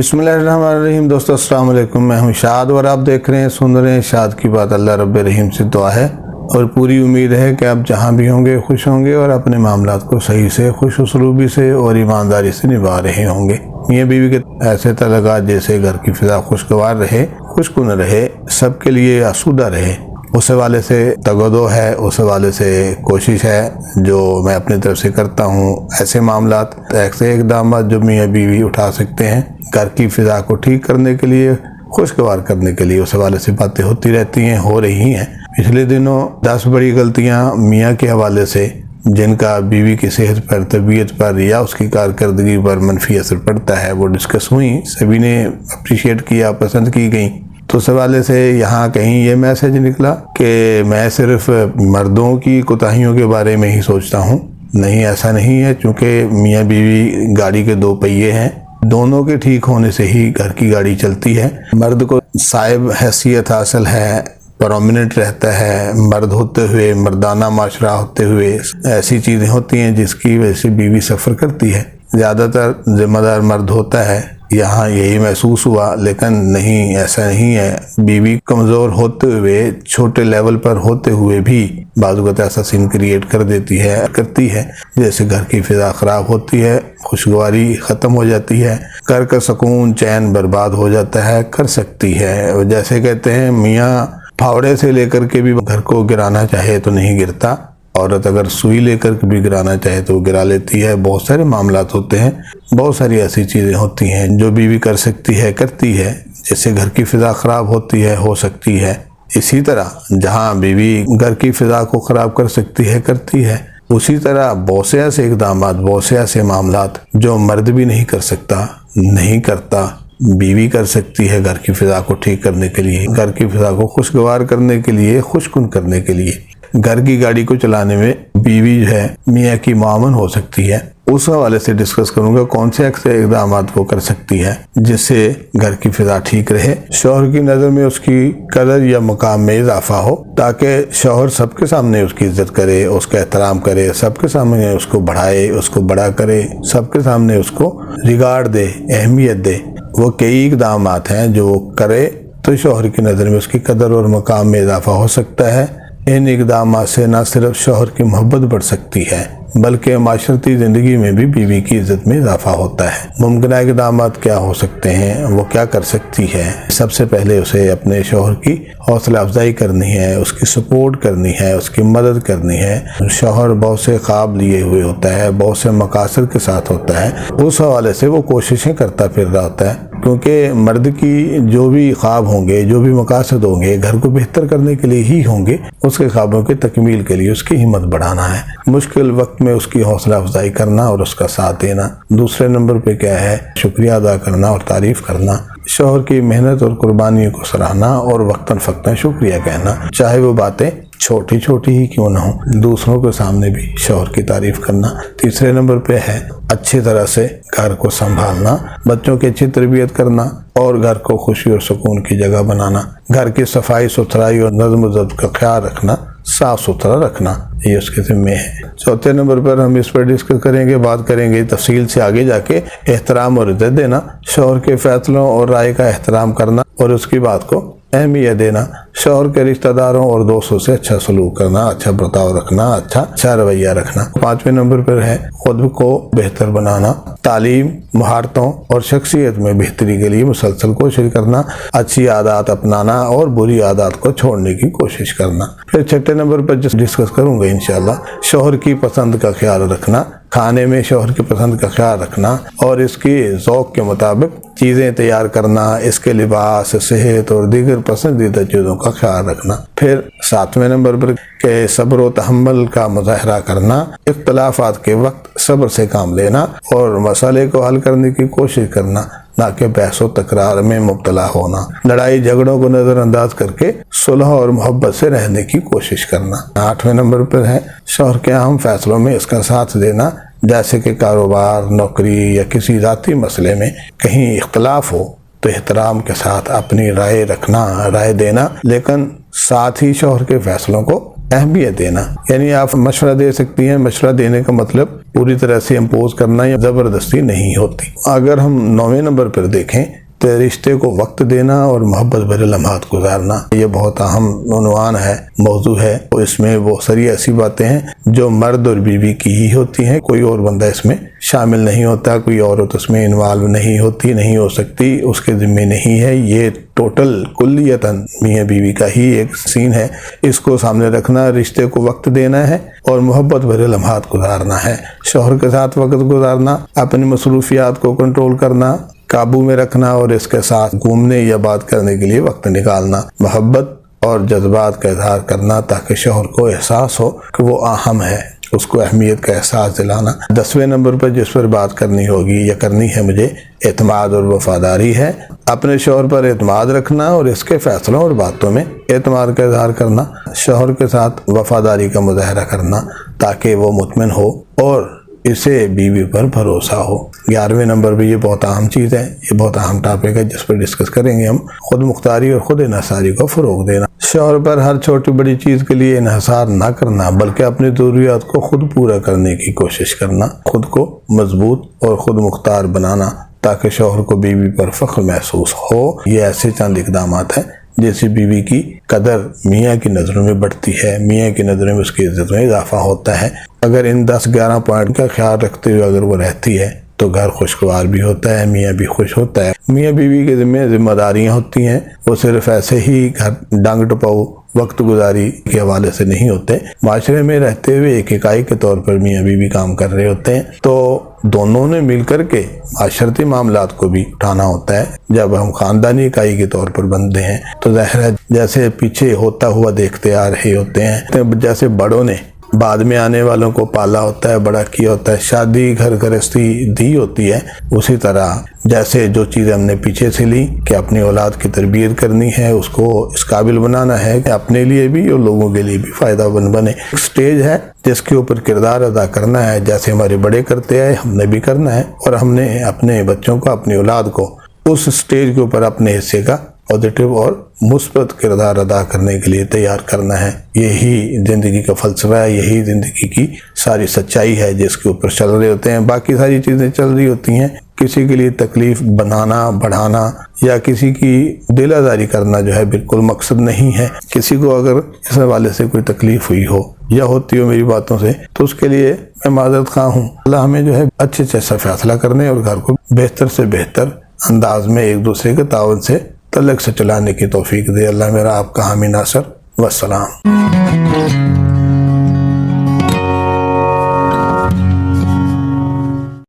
बिस्मिल्लाहिर्रहमानिर्रहीम। दोस्तों अस्सलाम वालेकुम, मैं हूं शाद और आप देख रहे हैं सुन रहे हैं शाद की बात। अल्लाह रब्बे रहीम से दुआ है और पूरी उम्मीद है कि आप जहां भी होंगे खुश होंगे और अपने मामलात को सही से, खुश उसलूबी से और ईमानदारी से निभा रहे होंगे। मियाँ बीवी के ऐसे तल्लुकात जैसे घर की फिजा खुशगवार रहे, खुशकुन रहे, सबके लिए आसूदा रहे, उस हवाले से तगदो है, उस हवाले से कोशिश है जो मैं अपनी तरफ से करता हूँ। ऐसे मामलात, ऐसे इक़दाम जो मियाँ बीवी उठा सकते हैं घर की फ़िज़ा को ठीक करने के लिए, खुशगवार करने के लिए, उस हवाले से बातें होती रहती हैं, हो रही हैं। पिछले दिनों 10 बड़ी गलतियाँ मियाँ के हवाले से जिनका बीवी की सेहत पर, तबीयत पर या उसकी कारकर्दगी पर मनफी असर पड़ता है, वो डिस्कस हुई, सभी ने अप्रिशिएट किया, पसंद की गई। तो इस हवाले से यहाँ कहीं ये मैसेज निकला कि मैं सिर्फ मर्दों की कोताहियों के बारे में ही सोचता हूँ। नहीं, ऐसा नहीं है, चूँकि मियाँ बीवी गाड़ी के 2 पहिए हैं, दोनों के ठीक होने से ही घर की गाड़ी चलती है। मर्द को साहिब हैसियत हासिल है, प्रोमिनेंट रहता है, मर्द होते हुए, मर्दाना माशरा होते हुए ऐसी चीज़ें होती हैं जिसकी वजह से बीवी सफ़र करती है। ज़्यादातर ज़िम्मेदार मर्द होता है, यहाँ यही महसूस हुआ, लेकिन नहीं, ऐसा नहीं है। बीवी कमज़ोर होते हुए, छोटे लेवल पर होते हुए भी बाज़ वक़्त ऐसा सीन क्रिएट कर देती है, करती है, जैसे घर की फ़िज़ा ख़राब होती है, खुशगवारी ख़त्म हो जाती है, घर का सुकून चैन बर्बाद हो जाता है, कर सकती है। जैसे कहते हैं मियाँ फावड़े से लेकर के भी घर को गिराना चाहे तो नहीं गिरता, औरत अगर सुई लेकर के भी गिराना चाहे तो गिरा लेती है। बहुत सारे मामलात होते हैं, बहुत सारी ऐसी चीज़ें होती हैं जो बीवी कर सकती है, करती है। जैसे घर की फ़िज़ा ख़राब होती है, हो सकती है। इसी तरह जहां बीवी घर की फ़िज़ा को ख़राब कर सकती है, करती है, उसी तरह बहुत से ऐसे इक़दामात, बहुत से ऐसे मामलात जो मर्द भी नहीं कर सकता, नहीं करता, बीवी कर सकती है घर की फ़िज़ा को ठीक करने के लिए, घर की फ़िज़ा को खुशगवार करने के लिए, खुशकुन करने के लिए। घर की गाड़ी को चलाने में बीवी जो है मियाँ की मामन हो सकती है। उस हवाले से डिस्कस करूंगा कौन से ऐसे इक़दाम वो कर सकती है जिससे घर की फ़िज़ा ठीक रहे, शौहर की नज़र में उसकी कदर या मुकाम में इजाफा हो, ताकि शौहर सबके सामने उसकी इज्जत करे, उसका एहतराम करे, सबके सामने उसको बढ़ाए, उसको बड़ा करे, सबके सामने उसको रिगार्ड दे, अहमियत दे। वो कई इक़दाम हैं जो वो करे तो शौहर की नज़र में उसकी कदर और मुकाम में इजाफा हो सकता है। इन इक़दाम से न सिर्फ शौहर की मोहब्बत बढ़ सकती है बल्कि माशरती ज़िंदगी में भी बीवी की इज़्ज़त में इजाफा होता है। मुमकिन इक़दाम क्या हो सकते हैं, वो क्या कर सकती है? सबसे पहले उसे अपने शौहर की हौसला अफजाई करनी है, उसकी सपोर्ट करनी है, उसकी मदद करनी है। शौहर बहुत से ख्वाब लिए हुए होता है, बहुत से मकासद के साथ होता है, उस हवाले से वो कोशिशें करता फिर रहा होता है, क्योंकि मर्द की जो भी ख्वाब होंगे, जो भी मकासद होंगे, घर को बेहतर करने के लिए ही होंगे। उसके ख्वाबों की तकमील के लिए उसकी हिम्मत बढ़ाना है, मुश्किल वक्त में उसकी हौसला अफजाई करना और उसका साथ देना। दूसरे नंबर पे क्या है, शुक्रिया अदा करना और तारीफ करना, शौहर की मेहनत और कुर्बानियों को सराहना और वक्तन फक्तन शुक्रिया कहना, चाहे वो बातें छोटी छोटी ही क्यों ना हो, दूसरों के सामने भी शौहर की तारीफ करना। तीसरे नंबर पे है अच्छी तरह से घर को संभालना, बच्चों की अच्छी तरबियत करना और घर को खुशी और सुकून की जगह बनाना, घर की सफाई सुथराई और नज़्म व ज़ब्त का ख्याल रखना, साफ सुथरा रखना, ये उसके ज़िम्मे है। चौथे नंबर पर हम इस पर डिस्कस करेंगे, बात करेंगे तफसील से आगे जाके। एहतराम और इज्जत देना, शौहर के फैसलों और राय का एहतराम करना और उसकी बात को अहमियत देना, शौहर के रिश्तेदारों और दोस्तों से अच्छा सलूक करना, अच्छा बर्ताव रखना, अच्छा रवैया रखना। 5वें नंबर पर है खुद को बेहतर बनाना, तालीम, महारतों और शख्सियत में बेहतरी के लिए मुसलसल कोशिश करना, अच्छी आदत अपनाना और बुरी आदत को छोड़ने की कोशिश करना। फिर 6ठे नंबर पर डिस्कस करूंगा इंशाल्लाह, शौहर की पसंद का ख्याल रखना, खाने में शौहर की पसंद का ख्याल रखना और इसकी ज़ौक़ के मुताबिक चीज़ें तैयार करना, इसके लिबास, सेहत और दीगर पसंदीदा चीज़ों का ख्याल रखना। फिर 7वें नंबर पर के सब्र व तहम्मुल का मुज़ाहरा करना, इख्तिलाफ़ात के वक्त सब्र से काम लेना और मसले को हल करने की कोशिश करना, ना कि बहस व तकरार में मुब्तला होना, लड़ाई झगड़ों को नज़रअंदाज करके सुलह और मोहब्बत से रहने की कोशिश करना। 8वें नंबर पर है शौहर के अहम फैसलों में इसका साथ देना, जैसे कि कारोबार, नौकरी या किसी ज़ाती मसले में कहीं इख्तलाफ हो तो एहतराम के साथ अपनी राय रखना, राय देना, लेकिन साथ ही शौहर के फैसलों को اہمیت دینا، یعنی آپ مشورہ دے سکتی ہیں، مشورہ دینے کا مطلب پوری طرح سے امپوز کرنا یا زبردستی نہیں ہوتی۔ اگر ہم 9ویں نمبر پر دیکھیں تو رشتے کو وقت دینا اور محبت بھرے لمحات گزارنا، یہ بہت اہم عنوان ہے، موضوع ہے، اور اس میں بہت ساری ایسی باتیں ہیں جو مرد اور بیوی کی ہی ہوتی ہیں، کوئی اور بندہ اس میں شامل نہیں ہوتا، کوئی عورت اس میں انوالو نہیں ہوتی، نہیں ہو سکتی، اس کے ذمہ نہیں ہے، یہ ٹوٹل کلیتاً میاں بیوی کا ہی ایک سین ہے۔ اس کو سامنے رکھنا، رشتے کو وقت دینا ہے اور محبت بھرے لمحات گزارنا ہے، شوہر کے ساتھ وقت گزارنا، اپنی مصروفیات کو کنٹرول کرنا، قابو میں رکھنا اور اس کے ساتھ گھومنے یا بات کرنے کے لیے وقت نکالنا، محبت اور جذبات کا اظہار کرنا تاکہ شوہر کو احساس ہو کہ وہ اہم ہے، اس کو اہمیت کا احساس دلانا۔ 10ویں نمبر پر جس پر بات کرنی ہوگی یا کرنی ہے مجھے، اعتماد اور وفاداری ہے۔ اپنے شوہر پر اعتماد رکھنا اور اس کے فیصلوں اور باتوں میں اعتماد کا اظہار کرنا، شوہر کے ساتھ وفاداری کا مظاہرہ کرنا تاکہ وہ مطمئن ہو اور اسے بیوی پر بھروسہ ہو۔ 11ویں نمبر پہ یہ بہت اہم چیز ہے، یہ بہت اہم ٹاپک ہے جس پر ڈسکس کریں گے ہم، خود مختاری اور خود انحصاری کو فروغ دینا۔ شوہر پر ہر چھوٹی بڑی چیز کے لیے انحصار نہ کرنا بلکہ اپنی ضروریات کو خود پورا کرنے کی کوشش کرنا، خود کو مضبوط اور خود مختار بنانا تاکہ شوہر کو بیوی پر فخر محسوس ہو۔ یہ ایسے چند اقدامات ہیں جس سے بیوی کی قدر میاں کی نظروں میں بڑھتی ہے، میاں کی نظروں میں اس کی عزت میں اضافہ ہوتا ہے۔ اگر ان 10-11 پوائنٹ کا خیال رکھتے ہوئے اگر وہ رہتی ہے تو گھر خوشگوار بھی ہوتا ہے، میاں بھی خوش ہوتا ہے۔ میاں بیوی کے ذمہ داریاں ہوتی ہیں، وہ صرف ایسے ہی گھر ڈانگ ٹپاؤ وقت گزاری کے حوالے سے نہیں ہوتے، معاشرے میں رہتے ہوئے ایک اکائی کے طور پر میاں بیوی کام کر رہے ہوتے ہیں، تو دونوں نے مل کر کے معاشرتی معاملات کو بھی اٹھانا ہوتا ہے۔ جب ہم خاندانی اکائی کے طور پر بنتے ہیں تو ظاہر ہے جیسے پیچھے ہوتا ہوا دیکھتے آ رہے ہوتے ہیں، جیسے بڑوں نے بعد میں آنے والوں کو پالا ہوتا ہے، بڑا کیا ہوتا ہے، شادی گھر گرہستی دی ہوتی ہے، اسی طرح جیسے جو چیزیں ہم نے پیچھے سے لی کہ اپنی اولاد کی تربیت کرنی ہے، اس کو اس قابل بنانا ہے کہ اپنے لیے بھی اور لوگوں کے لیے بھی فائدہ بنے۔ ایک سٹیج ہے جس کے اوپر کردار ادا کرنا ہے، جیسے ہمارے بڑے کرتے آئے ہم نے بھی کرنا ہے، اور ہم نے اپنے بچوں کو، اپنی اولاد کو اس سٹیج کے اوپر اپنے حصے کا پازیٹیو اور مثبت کردار ادا کرنے کے لیے تیار کرنا ہے۔ یہی زندگی کا فلسفہ ہے، یہی زندگی کی ساری سچائی ہے جس کے اوپر چل رہے ہوتے ہیں۔ باقی ساری چیزیں چل رہی ہوتی ہیں، کسی کے لیے تکلیف بنانا، بڑھانا یا کسی کی دل آزاری کرنا جو ہے بالکل مقصد نہیں ہے۔ کسی کو اگر اس حوالے سے کوئی تکلیف ہوئی ہو یا ہوتی ہو میری باتوں سے تو اس کے لیے میں معذرت خواہ ہوں۔ اللہ ہمیں جو ہے اچھے سے اچھا فیصلہ کرنے اور گھر کو بہتر سے بہتر انداز میں ایک دوسرے کے تعاون سے تعلق سے چلانے کی توفیق دے۔ اللہ میرا آپ کا حامی ناصر، والسلام۔